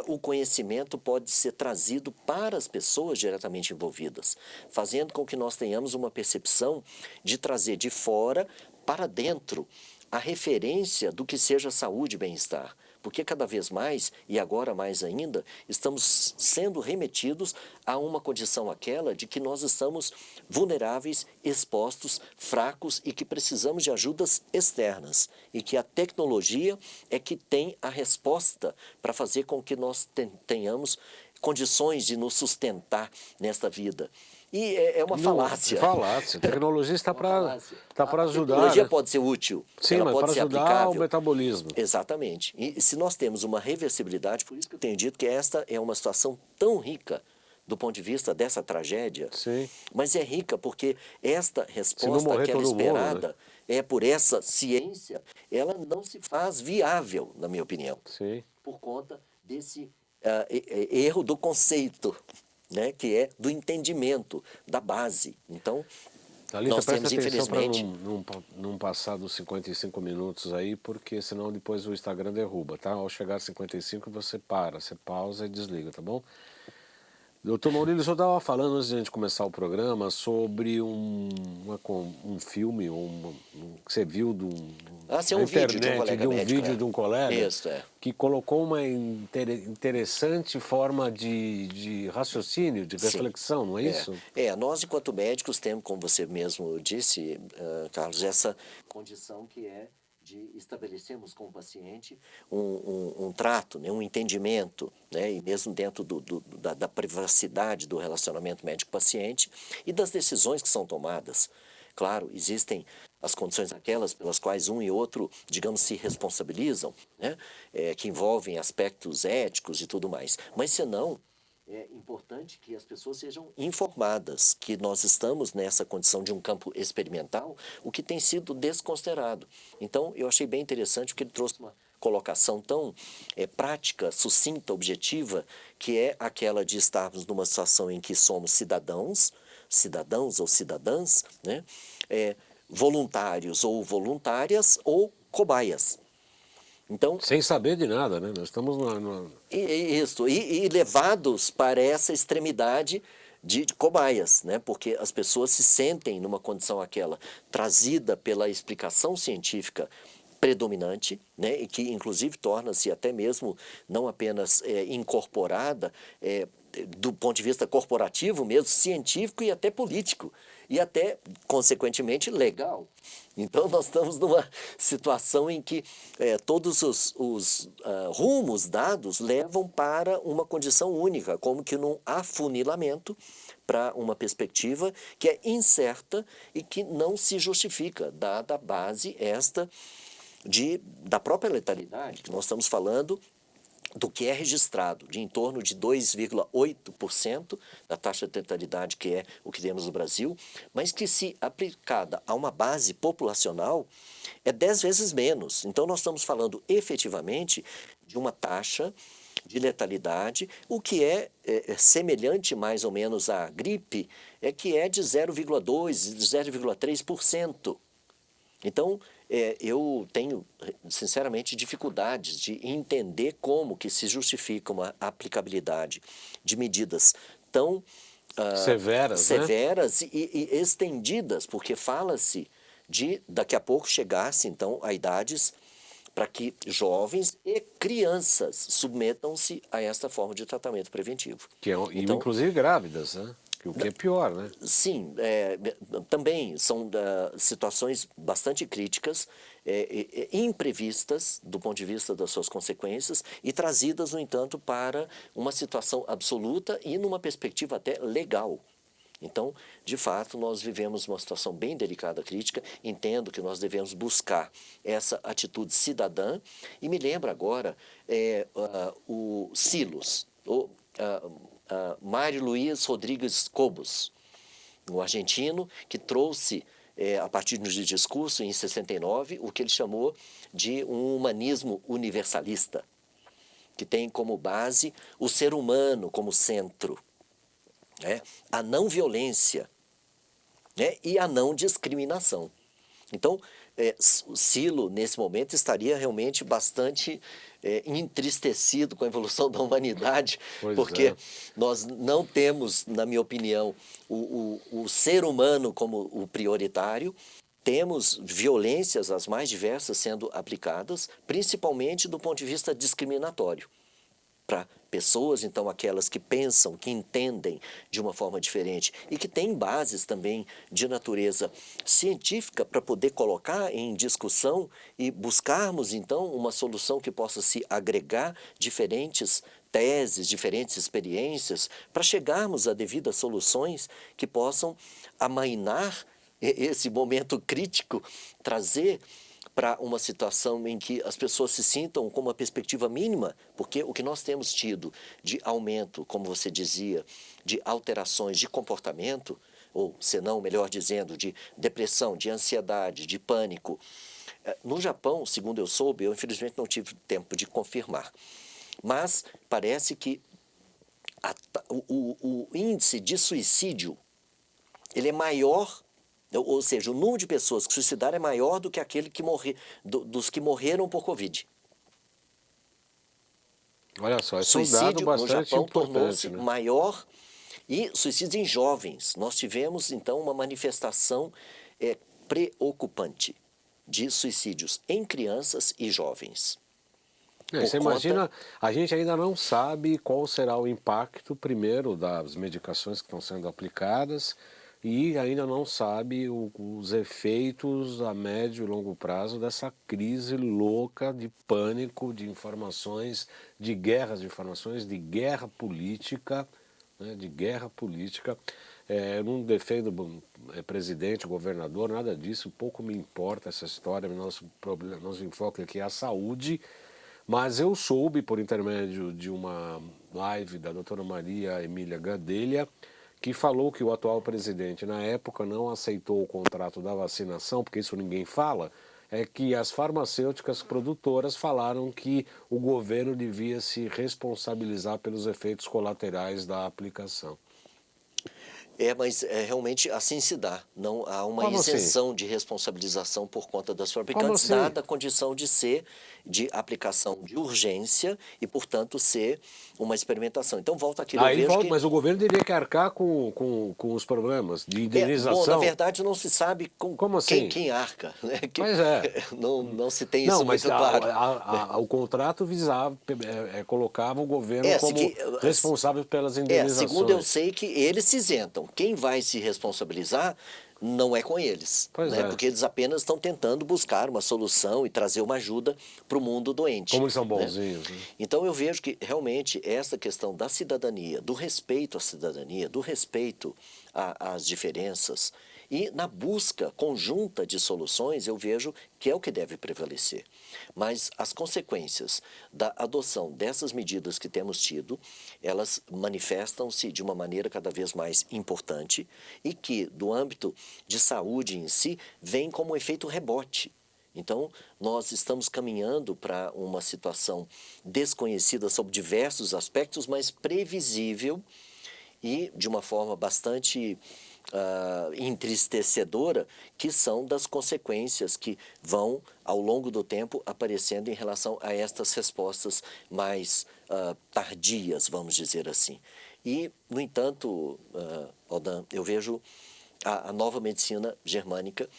o conhecimento pode ser trazido para as pessoas diretamente envolvidas, fazendo com que nós tenhamos uma percepção de trazer de fora para dentro a referência do que seja saúde e bem-estar. Porque cada vez mais, e agora mais ainda, estamos sendo remetidos a uma condição aquela de que nós estamos vulneráveis, expostos, fracos e que precisamos de ajudas externas. E que a tecnologia é que tem a resposta para fazer com que nós tenhamos condições de nos sustentar nesta vida. E é uma falácia. Falácia. A tecnologia está para ajudar. A tecnologia né? pode ser útil, Sim, ela mas pode para ser ajudar aplicável. o metabolismo. Exatamente. E se nós temos uma reversibilidade, por isso que eu tenho dito que esta é uma situação tão rica do ponto de vista dessa tragédia, Sim. mas é rica porque esta Se não resposta morrer que era todo mundo, esperada né? é por essa ciência, ela não se faz viável, na minha opinião, Sim. por conta desse erro do conceito, né, que é do entendimento, da base. Então, Thalita, nós presta temos, atenção para infelizmente, não passar dos 55 minutos aí, porque senão depois o Instagram derruba, tá? Ao chegar a 55 você para, você pausa e desliga, tá bom? Doutor Maurílio, o senhor estava falando antes de a gente começar o programa sobre um filme que você viu é na um vídeo de um internet, colega médico. vídeo de um colega, Isso, que colocou uma interessante forma de raciocínio, de Sim. reflexão, não é isso? Nós enquanto médicos temos, como você mesmo disse, Carlos, essa condição que é de estabelecermos com o paciente um trato, né, um entendimento, né, e mesmo dentro da privacidade do relacionamento médico-paciente e das decisões que são tomadas. Claro, existem as condições aquelas pelas quais um e outro, digamos, se responsabilizam, né, que envolvem aspectos éticos e tudo mais. Mas, senão, é importante que as pessoas sejam informadas que nós estamos nessa condição de um campo experimental, o que tem sido desconsiderado. Então, eu achei bem interessante porque ele trouxe uma colocação tão prática, sucinta, objetiva, que é aquela de estarmos numa situação em que somos cidadãos ou cidadãs, né? Voluntários ou voluntárias ou cobaias. Então, Sem saber de nada, né? Nós estamos e levados para essa extremidade de cobaias, né? Porque as pessoas se sentem numa condição aquela trazida pela explicação científica predominante, né? E que inclusive torna-se até mesmo não apenas incorporada do ponto de vista corporativo mesmo, científico e até político, e até, consequentemente, legal. Então, nós estamos numa situação em que todos os rumos dados levam para uma condição única, como que num afunilamento para uma perspectiva que é incerta e que não se justifica, dada a base esta da própria letalidade, que nós estamos falando do que é registrado, de em torno de 2,8% da taxa de letalidade, que é o que temos no Brasil, mas que, se aplicada a uma base populacional, é 10 vezes menos. Então, nós estamos falando efetivamente de uma taxa de letalidade, o que é semelhante mais ou menos à gripe, que é de 0,2%, 0,3%. Então, eu tenho, sinceramente, dificuldades de entender como que se justifica uma aplicabilidade de medidas tão severas e estendidas, porque fala-se de, daqui a pouco, chegar-se, então, a idades para que jovens e crianças submetam-se a esta forma de tratamento preventivo. Então, inclusive grávidas, né? O que é pior, né? Sim, também são situações bastante críticas, imprevistas do ponto de vista das suas consequências e trazidas, no entanto, para uma situação absoluta e numa perspectiva até legal. Então, de fato, nós vivemos uma situação bem delicada, crítica. Entendo que nós devemos buscar essa atitude cidadã. E me lembra agora o Silos, Mário Luiz Rodrigues Cobos, um argentino que trouxe, a partir de discurso em 69, o que ele chamou de um humanismo universalista, que tem como base o ser humano como centro, a não violência, e a não discriminação. Então, o Silo, nesse momento, estaria realmente bastante entristecido com a evolução da humanidade, porque nós não temos, na minha opinião, o ser humano como o prioritário. Temos violências as mais diversas sendo aplicadas, principalmente do ponto de vista discriminatório, para pessoas, então aquelas que pensam, que entendem de uma forma diferente e que têm bases também de natureza científica para poder colocar em discussão e buscarmos então uma solução que possa se agregar diferentes teses, diferentes experiências, para chegarmos a devidas soluções que possam amainar esse momento crítico, trazer para uma situação em que as pessoas se sintam com uma perspectiva mínima, porque o que nós temos tido de aumento, como você dizia, de alterações de comportamento, ou senão, melhor dizendo, de depressão, de ansiedade, de pânico. No Japão, segundo eu soube, eu infelizmente não tive tempo de confirmar, mas parece que o índice de suicídio ele é maior, ou seja, o número de pessoas que suicidaram é maior do que aquele que dos que morreram por Covid. Olha só, esse é um dado Suicídio no bastante Japão importante, tornou-se né? maior e suicídios em jovens. Nós tivemos, então, uma manifestação preocupante de suicídios em crianças e jovens. Você imagina, a gente ainda não sabe qual será o impacto, primeiro, das medicações que estão sendo aplicadas e ainda não sabe os efeitos a médio e longo prazo dessa crise louca de pânico, de informações, de guerras de informações, de guerra política, né, de guerra política. Eu não defendo presidente, governador, nada disso, pouco me importa essa história, nosso enfoque aqui é a saúde. Mas eu soube, por intermédio de uma live da doutora Maria Emília Gadelha, que falou que o atual presidente, na época, não aceitou o contrato da vacinação, porque isso ninguém fala, é que as farmacêuticas produtoras falaram que o governo devia se responsabilizar pelos efeitos colaterais da aplicação. Mas realmente assim se dá. Não há uma Como assim? isenção de responsabilização por conta das Como fabricantes, assim? dada a condição de ser de aplicação de urgência e, portanto, ser uma experimentação. Então, volta aquilo, eu Aí vejo volta, que... mas o governo teria que arcar com os problemas de bom, na indenização. verdade, não se sabe com Como assim? quem arca, né? Pois é. Não se tem Não, isso mas muito claro. o contrato visava, colocava o governo como responsável pelas segundo eu indenizações. sei que eles se isentam. Quem vai se responsabilizar não é com eles, Pois né? é. Porque eles apenas estão tentando buscar uma solução e trazer uma ajuda para o mundo doente. Como eles são né? bonzinhos. Né? Então eu vejo que realmente essa questão da cidadania, do respeito à cidadania, do respeito às diferenças e na busca conjunta de soluções, eu vejo que é o que deve prevalecer. Mas as consequências da adoção dessas medidas que temos tido, elas manifestam-se de uma maneira cada vez mais importante e que, do âmbito de saúde em si, vem como um efeito rebote. Então, nós estamos caminhando para uma situação desconhecida sob diversos aspectos, mas previsível e de uma forma bastante entristecedora, que são das consequências que vão, ao longo do tempo, aparecendo em relação a estas respostas mais tardias, vamos dizer assim. E, no entanto, Aldan, eu vejo a nova medicina germânica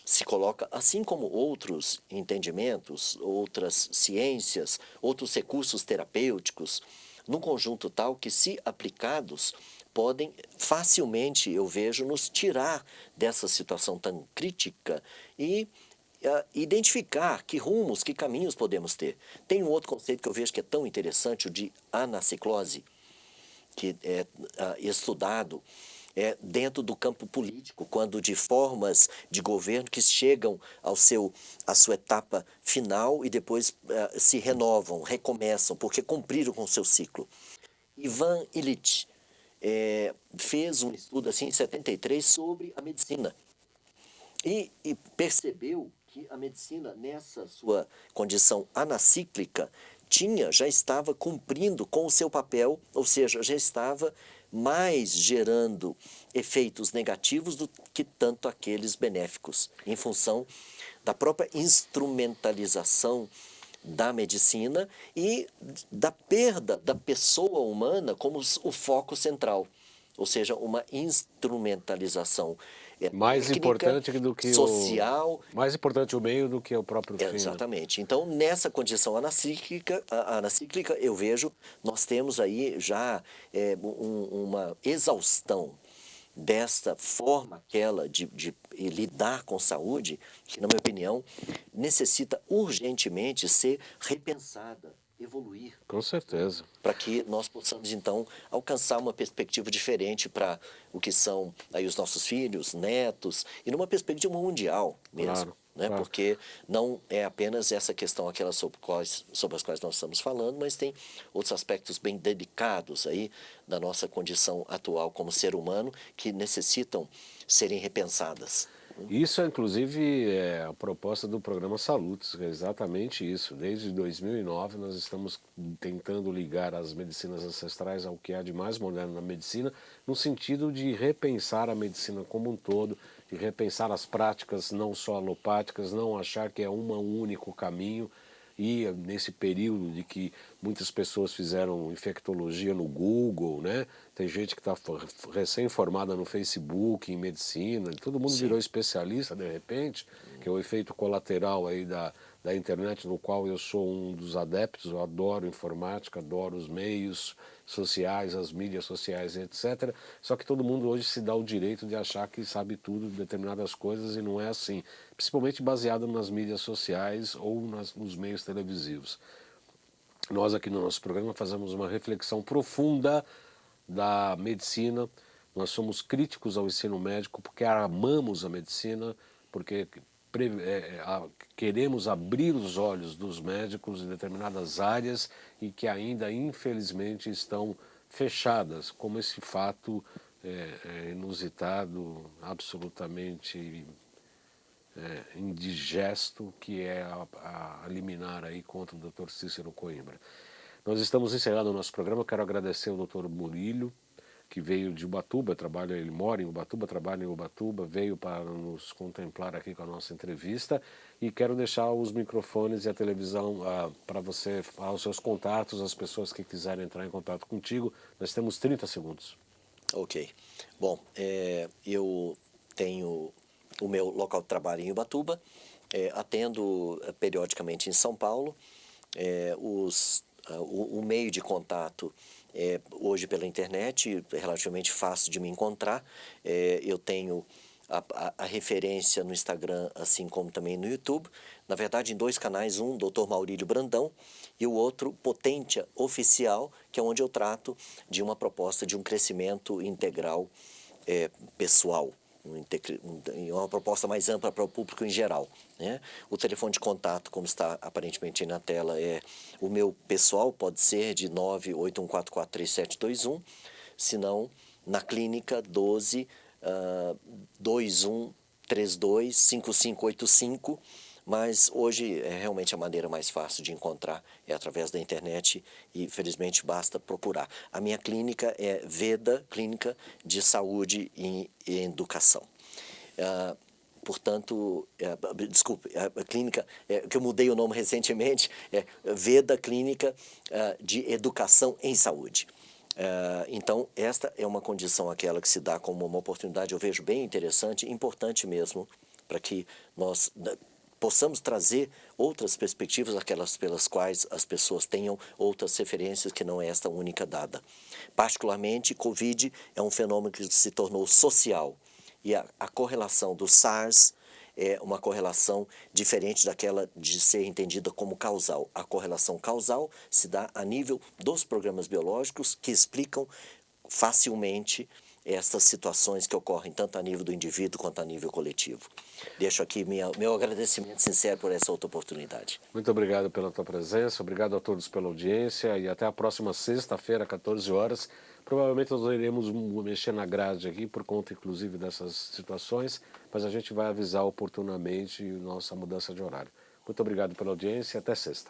se coloca, assim como outros entendimentos, outras ciências, outros recursos terapêuticos, num conjunto tal que, se aplicados, podem facilmente, eu vejo, nos tirar dessa situação tão crítica e identificar que rumos, que caminhos podemos ter. Tem um outro conceito que eu vejo que é tão interessante, o de anaciclose, que é estudado dentro do campo político, quando de formas de governo que chegam à sua etapa final e depois se renovam, recomeçam, porque cumpriram com o seu ciclo. Ivan Illich fez um estudo assim, em 73 sobre a medicina e percebeu que a medicina, nessa sua condição anacíclica, já estava cumprindo com o seu papel, ou seja, já estava mais gerando efeitos negativos do que tanto aqueles benéficos, em função da própria instrumentalização da medicina e da perda da pessoa humana como o foco central, ou seja, uma instrumentalização é Mais técnica, importante do que social. mais importante o meio do que o próprio fim, né? Exatamente. Então, nessa condição anacíclica, eu vejo, nós temos aí já uma exaustão desta forma aquela de lidar com saúde, que, na minha opinião, necessita urgentemente ser repensada, evoluir, Com certeza. para que nós possamos, então, alcançar uma perspectiva diferente para o que são aí os nossos filhos, netos, e numa perspectiva mundial mesmo. Claro, Né? claro. Porque não é apenas essa questão, aquela sobre as quais nós estamos falando, mas tem outros aspectos bem delicados aí da nossa condição atual como ser humano que necessitam serem repensadas. Isso, inclusive, é a proposta do programa Salutos, que é exatamente isso. Desde 2009, nós estamos tentando ligar as medicinas ancestrais ao que há de mais moderno na medicina, no sentido de repensar a medicina como um todo, de repensar as práticas não só alopáticas, não achar que é um único caminho. E nesse período de que muitas pessoas fizeram infectologia no Google, né? Tem gente que está recém-formada no Facebook, em medicina, todo mundo virou especialista de repente, que é o efeito colateral aí da internet, no qual eu sou um dos adeptos. Eu adoro informática, adoro os meios sociais, as mídias sociais, etc. Só que todo mundo hoje se dá o direito de achar que sabe tudo de determinadas coisas e não é assim, principalmente baseado nas mídias sociais ou nos meios televisivos. Nós aqui no nosso programa fazemos uma reflexão profunda da medicina. Nós somos críticos ao ensino médico porque amamos a medicina, porque queremos abrir os olhos dos médicos em determinadas áreas e que ainda infelizmente estão fechadas, como esse fato inusitado, absolutamente indigesto, que é a liminar aí contra o Dr. Cícero Coimbra. Nós estamos encerrando o nosso programa. Eu quero agradecer ao Dr. Murilo, que veio de Ubatuba, ele mora em Ubatuba, trabalha em Ubatuba, veio para nos contemplar aqui com a nossa entrevista, e quero deixar os microfones e a televisão para você falar os seus contatos, as pessoas que quiserem entrar em contato contigo. Nós temos 30 segundos. Ok. Bom, eu tenho o meu local de trabalho em Ubatuba, atendo periodicamente em São Paulo. O meio de contato hoje pela internet é relativamente fácil de me encontrar. Eu tenho a referência no Instagram, assim como também no YouTube. Na verdade, em dois canais, um Dr. Maurílio Brandão e o outro Potentia Oficial, que é onde eu trato de uma proposta de um crescimento integral pessoal, uma proposta mais ampla para o público em geral, né? O telefone de contato, como está aparentemente aí na tela, o meu pessoal, pode ser de 981443721, se não, na clínica 12 2132 5585, mas hoje realmente a maneira mais fácil de encontrar é através da internet e, felizmente, basta procurar. A minha clínica é Veda, Clínica de Saúde e Educação. Portanto, desculpe, a clínica, que eu mudei o nome recentemente, é Veda Clínica de Educação em Saúde. Então, esta é uma condição aquela que se dá como uma oportunidade, eu vejo bem interessante, importante mesmo, para que nós possamos trazer outras perspectivas, aquelas pelas quais as pessoas tenham outras referências que não é esta única dada. Particularmente, Covid é um fenômeno que se tornou social, e a correlação do SARS é uma correlação diferente daquela de ser entendida como causal. A correlação causal se dá a nível dos programas biológicos que explicam facilmente essas situações que ocorrem tanto a nível do indivíduo quanto a nível coletivo. Deixo aqui meu agradecimento sincero por essa outra oportunidade. Muito obrigado pela tua presença, obrigado a todos pela audiência e até a próxima sexta-feira, 14 horas. Provavelmente nós iremos mexer na grade aqui por conta, inclusive, dessas situações, mas a gente vai avisar oportunamente nossa mudança de horário. Muito obrigado pela audiência e até sexta.